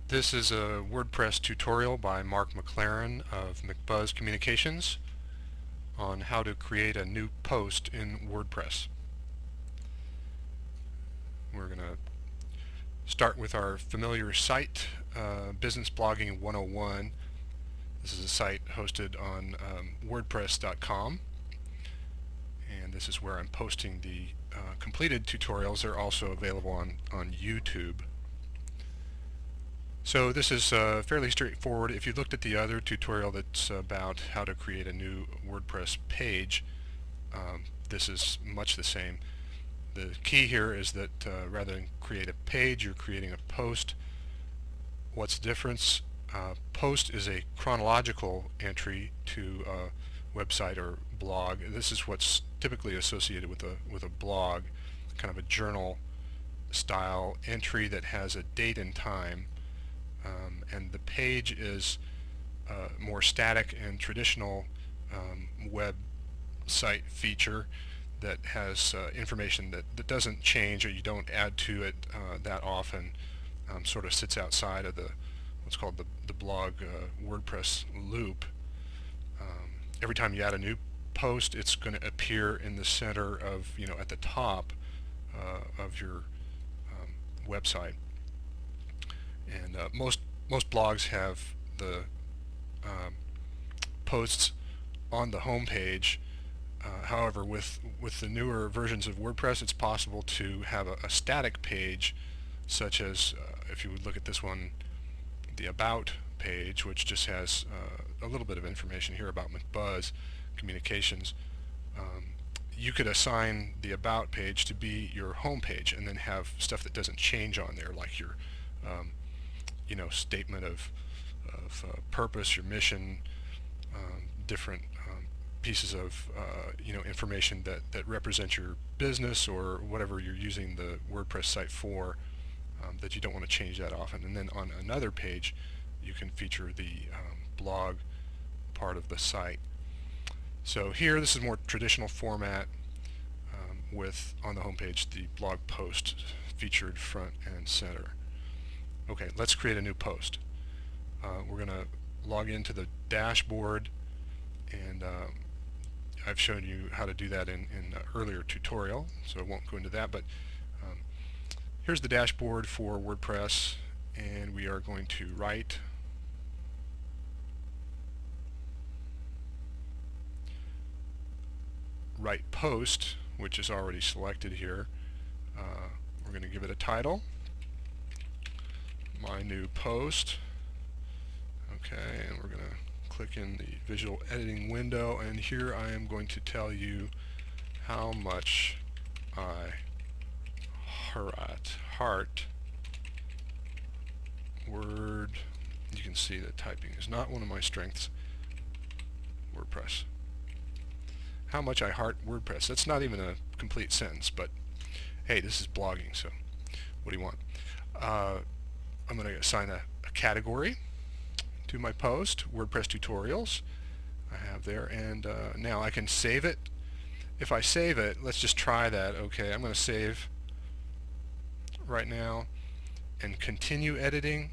This is a WordPress tutorial by Mark McLaren of McBuzz Communications on how to create a new post in WordPress. We're going to start with our familiar site, Business Blogging 101. This is a site hosted on WordPress.com, and this is where I'm posting the completed tutorials. They're also available on YouTube. So this is fairly straightforward. If you looked at the other tutorial that's about how to create a new WordPress page, this is much the same. The key here is that rather than create a page, you're creating a post. What's the difference? Post is a chronological entry to a website or blog. This is what's typically associated with a blog, kind of a journal style entry that has a date and time. And the page is more static and traditional website feature that has information that doesn't change, or you don't add to it that often. Sort of sits outside of what's called the blog WordPress loop. Every time you add a new post, it's going to appear in the center of, at the top of your website. And most blogs have the posts on the home page. However, with the newer versions of WordPress, it's possible to have a static page, such as if you would look at this one, the About page, which just has a little bit of information here about McBuzz Communications. You could assign the About page to be your home page, and then have stuff that doesn't change on there, like your statement of purpose, your mission, different pieces of information that represent your business or whatever you're using the WordPress site for, that you don't want to change that often. And then on another page, you can feature the blog part of the site. So here, this is more traditional format, with on the home page the blog post featured front and center. Okay, let's create a new post. We're going to log into the dashboard, and I've shown you how to do that in an earlier tutorial, so I won't go into that, but here's the dashboard for WordPress, and we are going to write post, which is already selected here. We're going to give it a title, my new post. Okay, and we're going to click in the visual editing window, and here I am going to tell you how much I heart word. You can see that typing is not one of my strengths. WordPress. How much I heart WordPress. That's not even a complete sentence, but hey, this is blogging, so what do you want? I'm going to assign a category to my post, WordPress tutorials. I have there, and now I can save it. If I save it, let's just try that. Okay, I'm going to save right now and continue editing.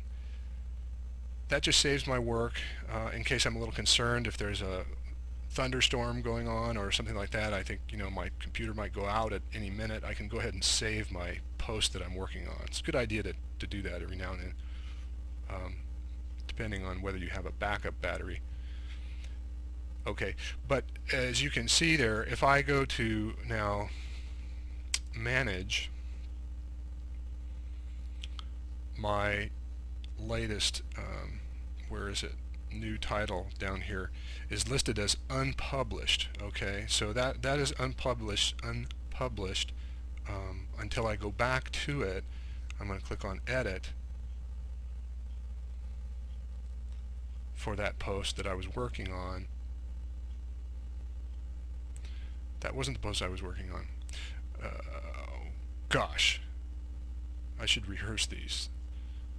That just saves my work in case I'm a little concerned if there's a thunderstorm going on or something like that. I think my computer might go out at any minute. I can go ahead and save my post that I'm working on. It's a good idea to do that every now and then, depending on whether you have a backup battery. Okay, but as you can see there, if I go to now manage, my latest where is it, new title down here is listed as unpublished. Okay, so that is unpublished until I go back to it. I'm going to click on edit for that post that I was working on. That wasn't the post I was working on. Gosh, I should rehearse these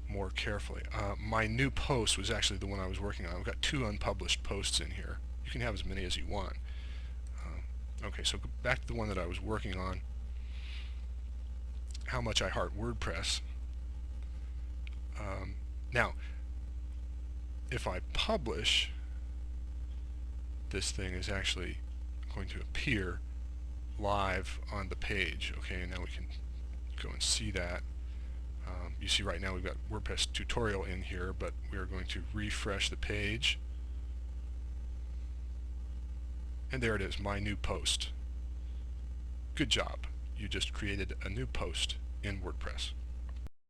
more carefully. My new post was actually the one I was working on. I've got 2 unpublished posts in here. You can have as many as you want. Okay, so go back to the one that I was working on. How much I heart WordPress. Now, if I publish, this thing is actually going to appear live on the page. Okay, and now we can go and see that. You see right now we've got WordPress tutorial in here, but we are going to refresh the page. And there it is, my new post. Good job. You just created a new post in WordPress.